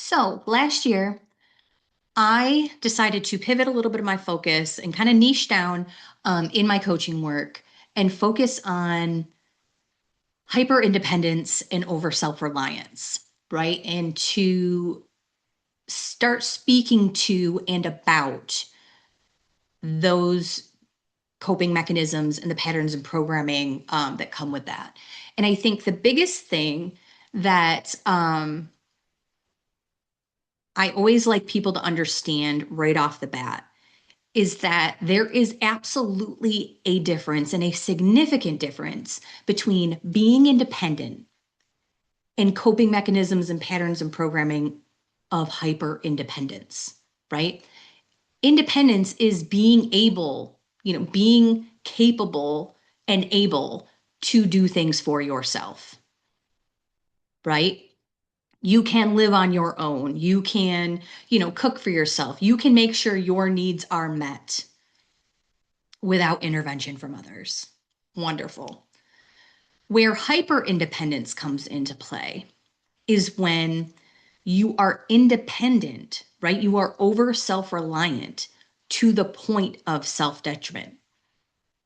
So last year, I decided to pivot a little bit of my focus and kind of niche down in my coaching work and focus on hyper independence and over self reliance, right? And to start speaking to and about those coping mechanisms and the patterns and programming that come with that. And I think the biggest thing that I always like people to understand right off the bat is that there is absolutely a difference and a significant difference between being independent and coping mechanisms and patterns and programming of hyper independence, right? Independence is being able, being capable and able to do things for yourself, right? You can live on your own. You can, cook for yourself. You can make sure your needs are met without intervention from others. Wonderful. Where hyper independence comes into play is when you are independent, right? You are over self reliant to the point of self detriment,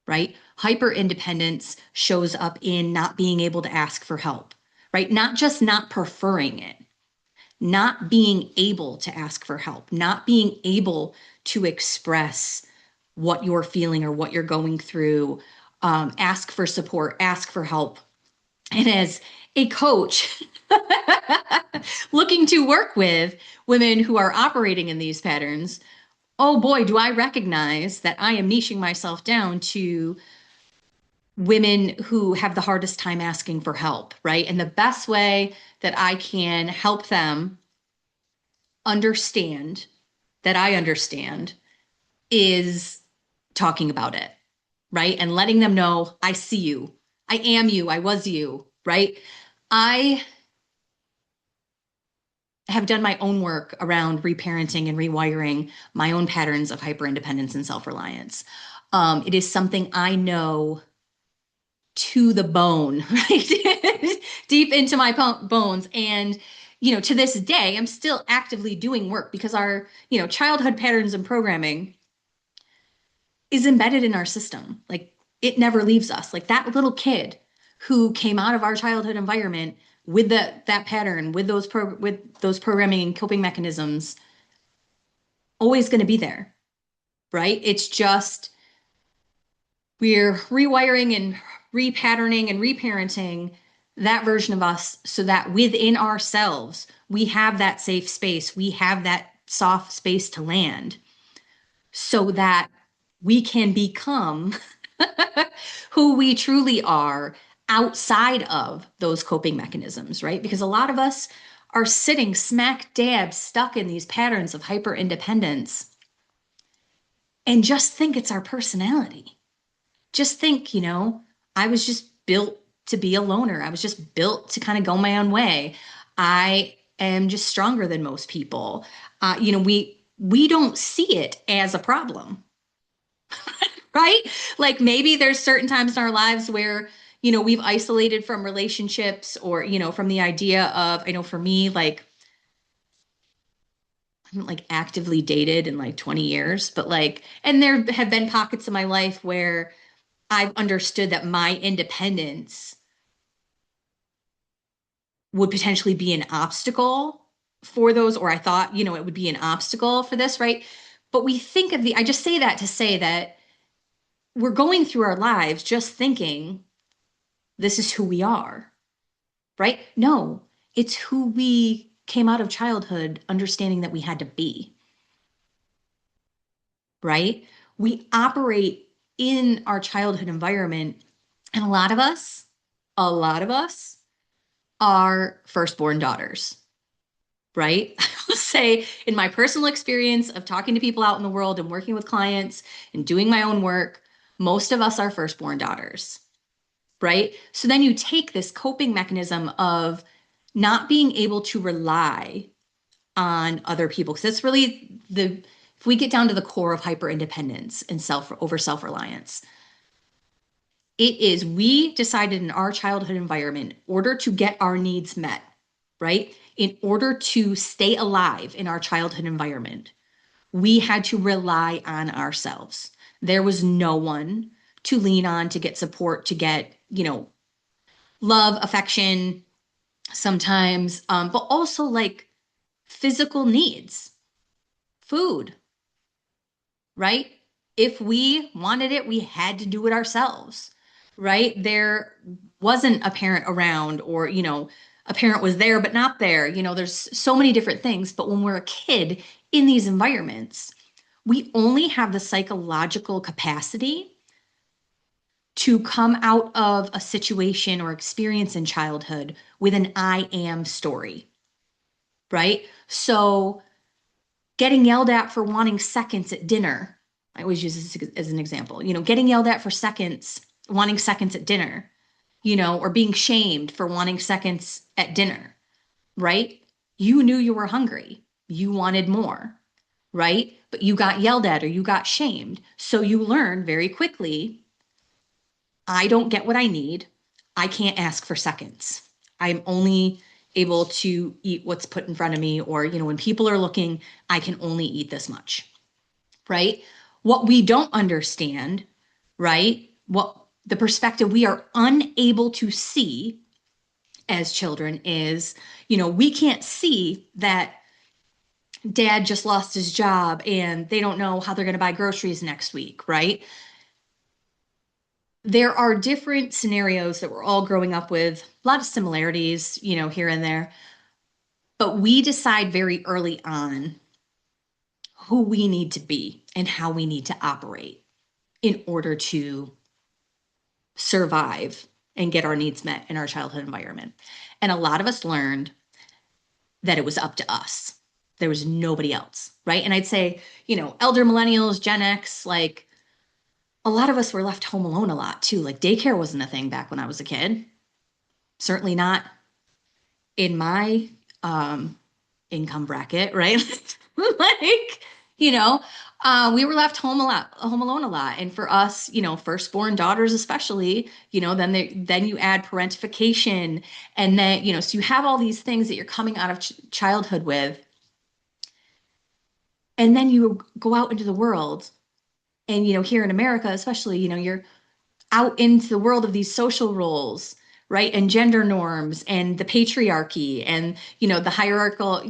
right? Hyper independence shows up in not being able to ask for help, right? Not just not preferring it, not being able to ask for help, not being able to express what you're feeling or what you're going through, ask for support, ask for help. And as a coach looking to work with women who are operating in these patterns, oh boy, do I recognize that I am niching myself down to women who have the hardest time asking for help, right? And the best way that I can help them understand that I understand is talking about it, right? And letting them know I see you, I am you, I was you, right? I have done my own work around reparenting and rewiring my own patterns of hyperindependence and self-reliance. It is something I know to the bone, right? Deep into my bones. And, to this day, I'm still actively doing work because our, childhood patterns and programming is embedded in our system. Like it never leaves us. Like that little kid who came out of our childhood environment with that pattern, with those programming and coping mechanisms, always going to be there, right? It's just we're rewiring and repatterning and reparenting that version of us so that within ourselves we have that safe space, we have that soft space to land, so that we can become who we truly are outside of those coping mechanisms, right? Because a lot of us are sitting smack dab stuck in these patterns of hyper independence and just think it's our personality. Just think, I was just built to be a loner. I was just built to kind of go my own way. I am just stronger than most people. We don't see it as a problem, right? Like maybe there's certain times in our lives where, we've isolated from relationships or, from the idea of, I know for me, like, I haven't like actively dated in like 20 years, but like, and there have been pockets of my life where I've understood that my independence would potentially be an obstacle for those, or I thought, it would be an obstacle for this, right? But we think of I just say that to say that we're going through our lives just thinking this is who we are, right? No, it's who we came out of childhood understanding that we had to be, right? We operate in our childhood environment, and a lot of us are firstborn daughters, right? I will say, in my personal experience of talking to people out in the world and working with clients and doing my own work, most of us are firstborn daughters, right? So then you take this coping mechanism of not being able to rely on other people, because that's really if we get down to the core of hyper independence and self reliance, it is we decided in our childhood environment, in order to get our needs met, right? In order to stay alive in our childhood environment, we had to rely on ourselves. There was no one to lean on, to get support, to get, love, affection, sometimes, but also like physical needs, food, right? If we wanted it, we had to do it ourselves, right? There wasn't a parent around, or, a parent was there but not there. There's so many different things. But when we're a kid in these environments, we only have the psychological capacity to come out of a situation or experience in childhood with an I am story, right? So getting yelled at for wanting seconds at dinner. I always use this as an example, getting yelled at for seconds, wanting seconds at dinner, or being shamed for wanting seconds at dinner, right? You knew you were hungry. You wanted more, right? But you got yelled at or you got shamed. So you learn very quickly, I don't get what I need. I can't ask for seconds. I'm only able to eat what's put in front of me, or, when people are looking, I can only eat this much, right? What we don't understand, right? What the perspective we are unable to see as children is, we can't see that dad just lost his job and they don't know how they're going to buy groceries next week, right? There are different scenarios that we're all growing up with, a lot of similarities, here and there. But we decide very early on who we need to be and how we need to operate in order to survive and get our needs met in our childhood environment. And a lot of us learned that it was up to us. There was nobody else, right? And I'd say, elder millennials, Gen X, like a lot of us were left home alone a lot too. Like daycare wasn't a thing back when I was a kid. Certainly not in my income bracket, right? Like, we were left home alone a lot. And for us, firstborn daughters especially, then you add parentification, and then, so you have all these things that you're coming out of childhood with. And then you go out into the world, and, here in America, especially, you're out into the world of these social roles, right? And gender norms and the patriarchy and, the hierarchical,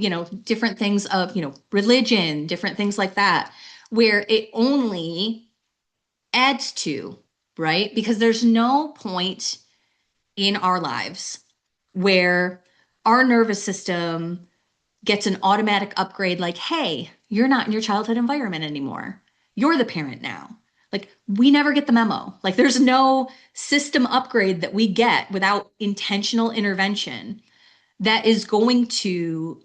different things of, religion, different things like that, where it only adds to, right? Because there's no point in our lives where our nervous system gets an automatic upgrade like, hey, you're not in your childhood environment anymore. You're the parent now. Like, we never get the memo. Like, there's no system upgrade that we get without intentional intervention that is going to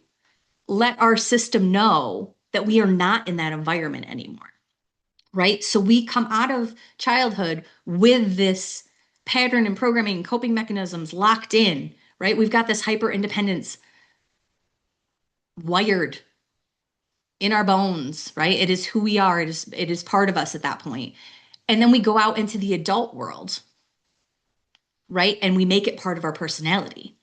let our system know that we are not in that environment anymore, right? So we come out of childhood with this pattern and programming and coping mechanisms locked in, right? We've got this hyper independence wired in our bones, right? It is who we are. It is part of us at that point. And then we go out into the adult world, right? And we make it part of our personality,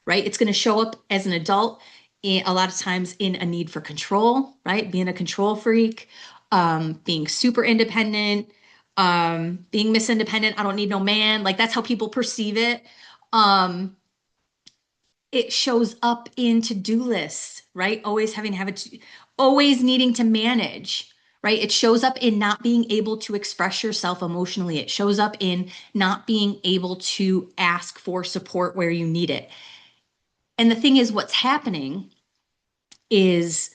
right? It's going to show up as an adult a lot of times in a need for control, right? Being a control freak, being super independent, being Miss Independent. I don't need no man. Like that's how people perceive it. Um, it shows up in to-do lists, right? Always having to have it, always needing to manage, right? It shows up in not being able to express yourself emotionally. It shows up in not being able to ask for support where you need it. And the thing is, what's happening is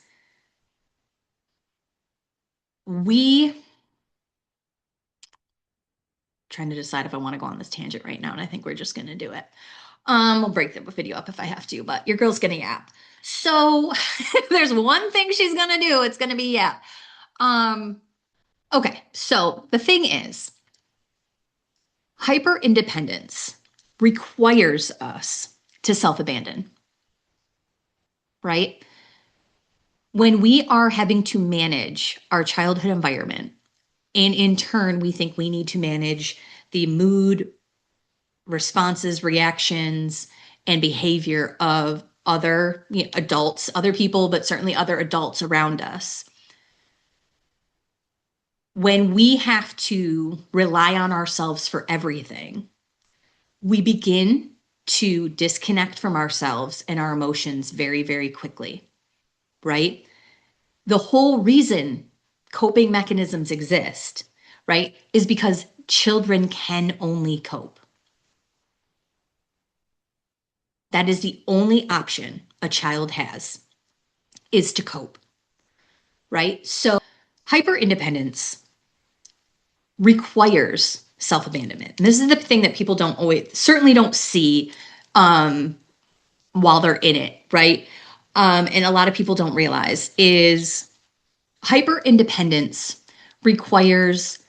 we trying to decide if I want to go on this tangent right now, and I think we're just going to do it. We'll break the video up if I have to, but your girl's gonna yap. So if there's one thing she's gonna do, it's gonna be yap. Okay, so the thing is, hyper independence requires us to self-abandon, right? When we are having to manage our childhood environment, and in turn, we think we need to manage the mood, responses, reactions, and behavior of other adults, other people, but certainly other adults around us. When we have to rely on ourselves for everything, we begin to disconnect from ourselves and our emotions very, very quickly, right? The whole reason coping mechanisms exist, right, is because children can only cope. That is the only option a child has, is to cope, right? So hyperindependence requires self-abandonment. And this is the thing that people certainly don't see while they're in it, right? And a lot of people don't realize is hyperindependence requires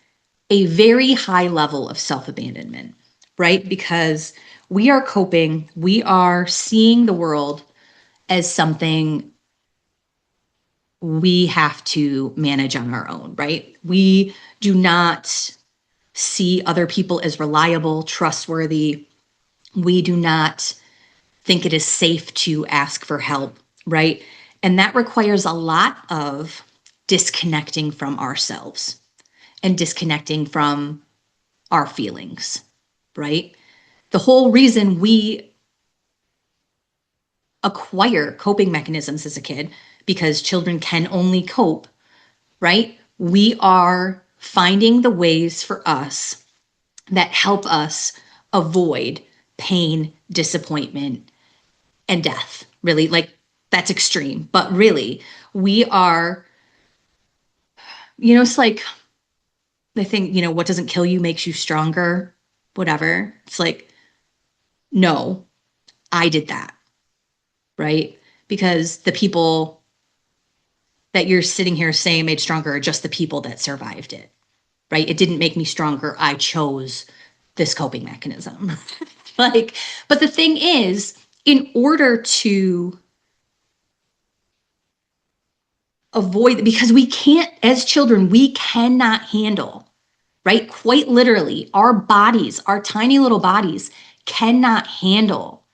a very high level of self-abandonment, right? Because we are coping, we are seeing the world as something we have to manage on our own, right? We do not see other people as reliable, trustworthy. We do not think it is safe to ask for help, right? And that requires a lot of disconnecting from ourselves and disconnecting from our feelings, right? The whole reason we acquire coping mechanisms as a kid, because children can only cope, right? We are finding the ways for us that help us avoid pain, disappointment, and death. Really, like that's extreme, but really, we are, it's like the thing, what doesn't kill you makes you stronger, whatever. It's like, no, I did that, right? Because the people that you're sitting here saying made stronger are just the people that survived it, right? It didn't make me stronger. I chose this coping mechanism. But the thing is, in order to avoid, because we can't, as children, we cannot handle, right? Quite literally, our bodies, our tiny little bodies cannot handle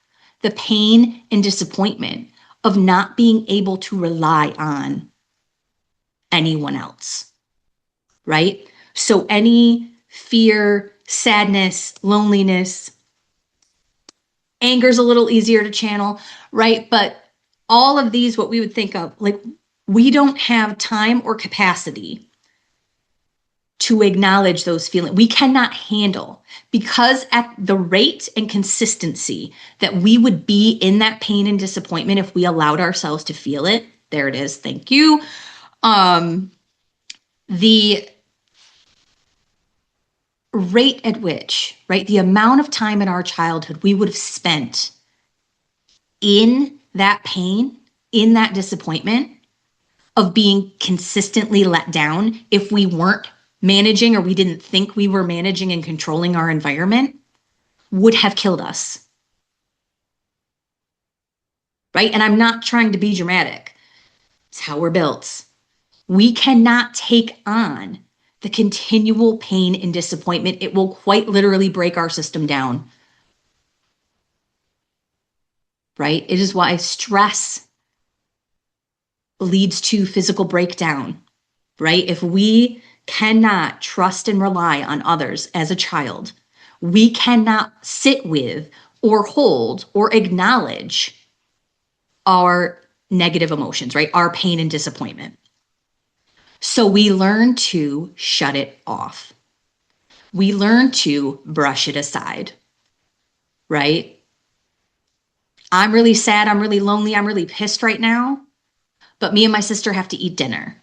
the pain and disappointment of not being able to rely on anyone else, right? So any fear, sadness, loneliness, anger's a little easier to channel, right? But all of these, what we would think of, like, we don't have time or capacity to acknowledge those feelings. We cannot handle, because at the rate and consistency that we would be in that pain and disappointment if we allowed ourselves to feel it. There it is. Thank you. The rate at which, right, the amount of time in our childhood we would have spent in that pain, in that disappointment of being consistently let down if we weren't managing, or we didn't think we were managing and controlling our environment, would have killed us. Right? And I'm not trying to be dramatic. It's how we're built. We cannot take on the continual pain and disappointment. It will quite literally break our system down. Right? It is why stress leads to physical breakdown. Right? If we cannot trust and rely on others as a child, we cannot sit with or hold or acknowledge our negative emotions, right? Our pain and disappointment. So we learn to shut it off. We learn to brush it aside, right? I'm really sad. I'm really lonely. I'm really pissed right now. But me and my sister have to eat dinner.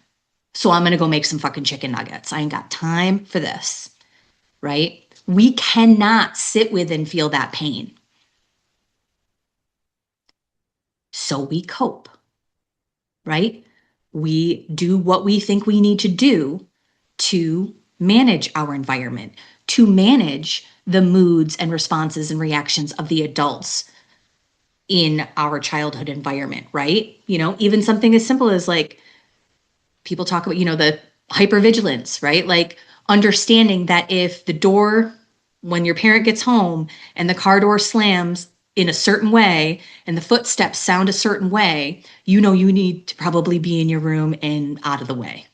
So I'm going to go make some fucking chicken nuggets. I ain't got time for this, right? We cannot sit with and feel that pain. So we cope, right? We do what we think we need to do to manage our environment, to manage the moods and responses and reactions of the adults in our childhood environment, right? Even something as simple as like people talk about, the hypervigilance, right? Like understanding that if the door, when your parent gets home and the car door slams, in a certain way and the footsteps sound a certain way, you know you need to probably be in your room and out of the way,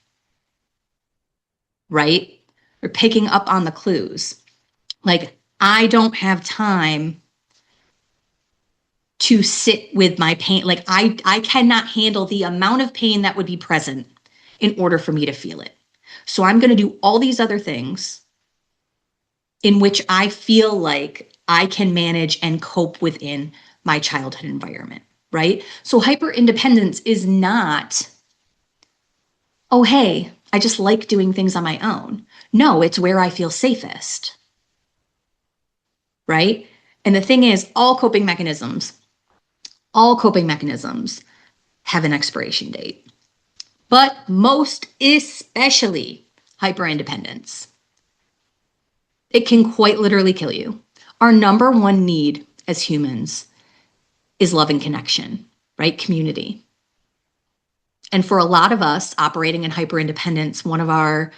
right? Or picking up on the clues. Like, I don't have time to sit with my pain. Like, I cannot handle the amount of pain that would be present in order for me to feel it. So I'm going to do all these other things in which I feel like I can manage and cope within my childhood environment, right? So hyper independence is not, oh, hey, I just like doing things on my own. No, it's where I feel safest, right? And the thing is, all coping mechanisms have an expiration date, but most especially hyperindependence. It can quite literally kill you. Our number one need as humans is love and connection, right? Community. And for a lot of us operating in hyperindependence, one of our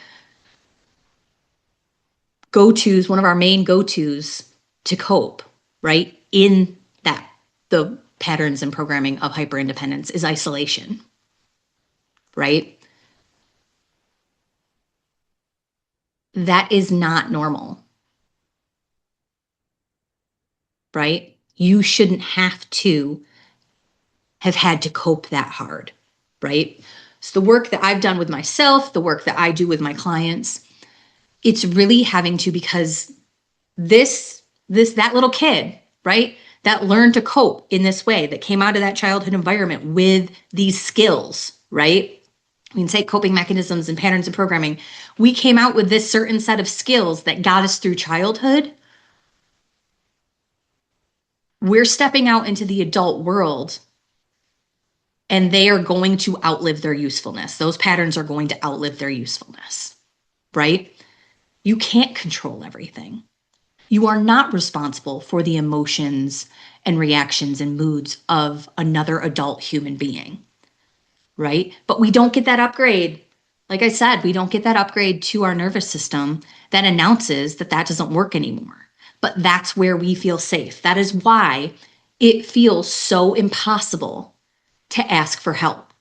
go-tos, one of our main go-tos to cope, right, in that, the patterns and programming of hyperindependence is isolation, right? That is not normal, right? You shouldn't have to have had to cope that hard, right? So the work that I've done with myself, the work that I do with my clients, it's really having to, because that little kid, right, that learned to cope in this way, that came out of that childhood environment with these skills, right? We can say coping mechanisms and patterns of programming. We came out with this certain set of skills that got us through childhood. We're stepping out into the adult world and they are going to outlive their usefulness. Those patterns are going to outlive their usefulness, right? You can't control everything. You are not responsible for the emotions and reactions and moods of another adult human being, right? But we don't get that upgrade. Like I said, we don't get that upgrade to our nervous system that announces that that doesn't work anymore. But that's where we feel safe. That is why it feels so impossible to ask for help.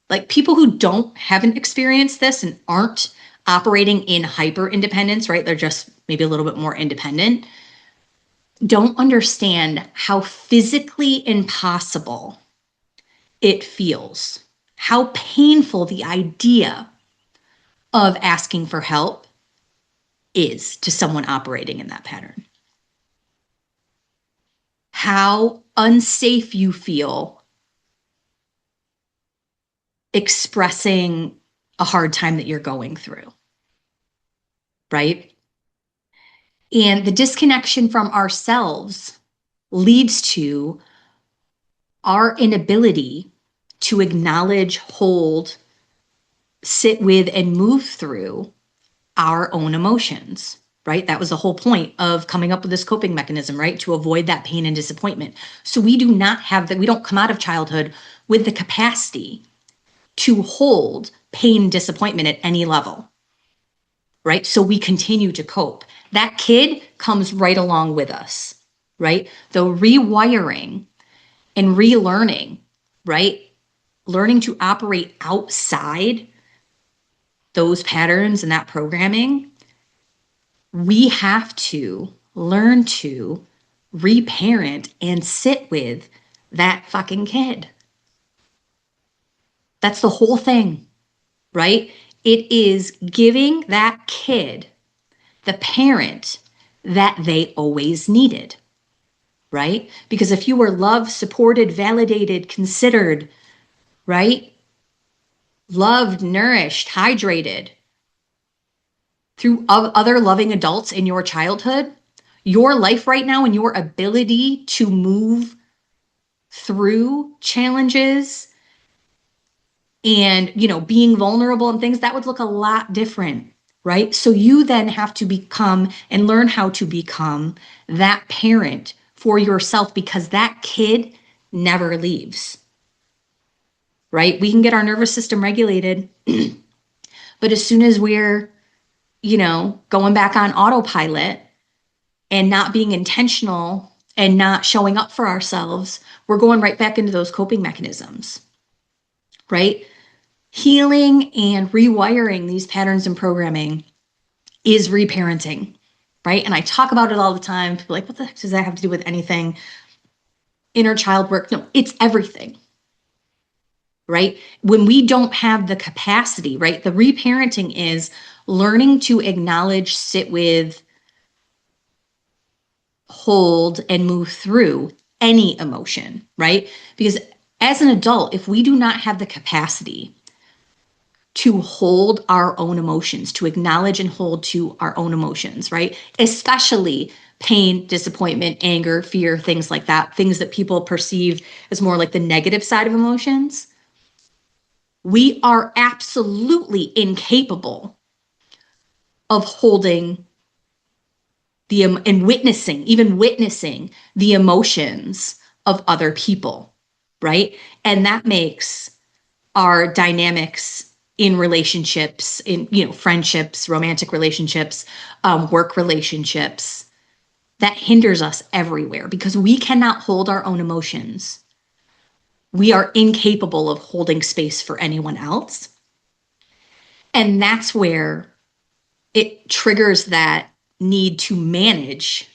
Like, people who haven't experienced this and aren't operating in hyper independence, right? They're just maybe a little bit more independent, don't understand how physically impossible it feels, how painful the idea of asking for help is to someone operating in that pattern. How unsafe you feel expressing a hard time that you're going through, right? And the disconnection from ourselves leads to our inability to acknowledge, hold, sit with, and move through our own emotions, right? That was the whole point of coming up with this coping mechanism, right? To avoid that pain and disappointment. So we do not have that, we don't come out of childhood with the capacity to hold pain and disappointment at any level, right? So we continue to cope. That kid comes right along with us, right? The rewiring and relearning, right? Learning to operate outside those patterns and that programming, we have to learn to reparent and sit with that fucking kid. That's the whole thing, right? It is giving that kid the parent that they always needed, right? Because if you were loved, supported, validated, considered, right? Loved, nourished, hydrated through other loving adults in your childhood, your life right now and your ability to move through challenges and, being vulnerable and things, that would look a lot different, right? So you then have to become and learn how to become that parent for yourself, because that kid never leaves, right? We can get our nervous system regulated, but as soon as we're, going back on autopilot and not being intentional and not showing up for ourselves, we're going right back into those coping mechanisms, right? Healing and rewiring these patterns and programming is reparenting, right? And I talk about it all the time. People are like, what the heck does that have to do with anything? Inner child work? No, it's everything, right? When we don't have the capacity, right? The reparenting is learning to acknowledge, sit with, hold, and move through any emotion, right? Because as an adult, if we do not have the capacity to hold our own emotions, to acknowledge and hold to our own emotions, right? Especially pain, disappointment, anger, fear, things like that, things that people perceive as more like the negative side of emotions. We are absolutely incapable of holding and even witnessing the emotions of other people, right? And that makes our dynamics in relationships, in friendships, romantic relationships, work relationships, that hinders us everywhere because we cannot hold our own emotions. We are incapable of holding space for anyone else. And that's where it triggers that need to manage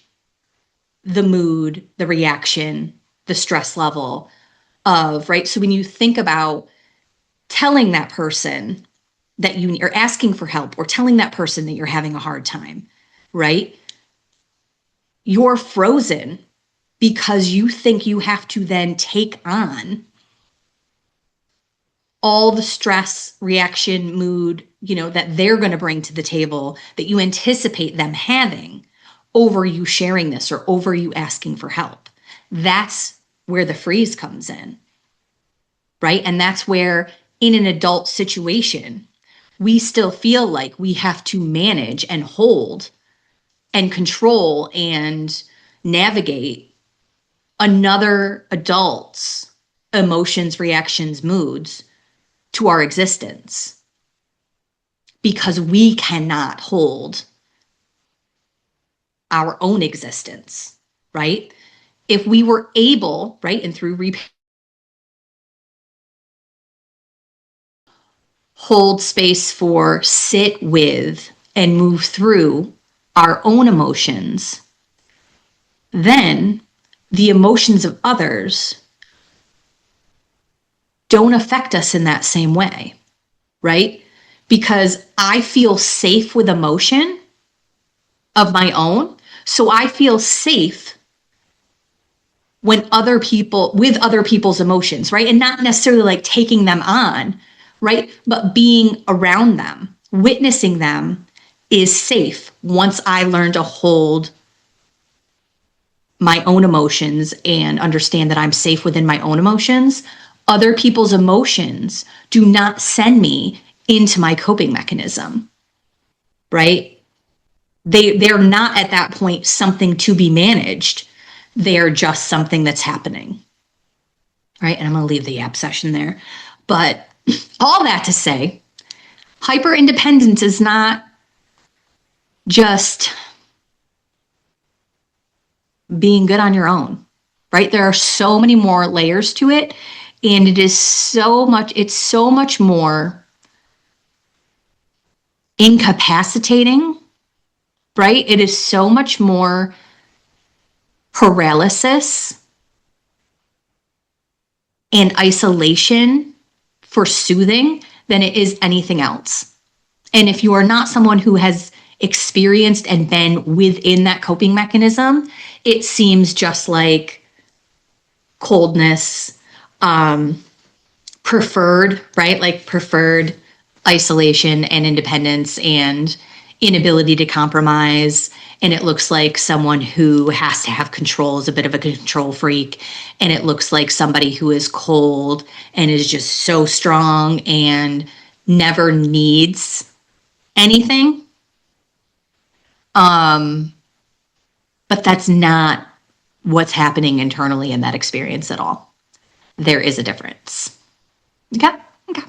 the mood, the reaction, the stress level of, right? So when you think about telling that person that you are asking for help or telling that person that you're having a hard time, right? You're frozen because you think you have to then take on all the stress, reaction, mood, that they're going to bring to the table that you anticipate them having over you sharing this or over you asking for help. That's where the freeze comes in, right? And that's where in an adult situation, we still feel like we have to manage and hold and control and navigate another adult's emotions, reactions, moods to our existence because we cannot hold our own existence, right? If we were able, right, and through hold space for, sit with, and move through our own emotions, then the emotions of others don't affect us in that same way, right? Because I feel safe with emotion of my own. So I feel safe with other people's emotions, right? And not necessarily like taking them on, right? But being around them, witnessing them is safe once I learn to hold my own emotions and understand that I'm safe within my own emotions. Other people's emotions do not send me into my coping mechanism, right? They're not at that point something to be managed. They're just something that's happening, right? And I'm going to leave the app session there. But all that to say, hyper independence is not just being good on your own, right? There are so many more layers to it. And it's so much more incapacitating, right? It is so much more paralysis and isolation for soothing than it is anything else. And if you are not someone who has experienced and been within that coping mechanism, it seems just like coldness, preferred, right? Like preferred isolation and independence and inability to compromise. And it looks like someone who has to have control is a bit of a control freak. And it looks like somebody who is cold and is just so strong and never needs anything. But that's not what's happening internally in that experience at all. There is a difference. Okay? Okay.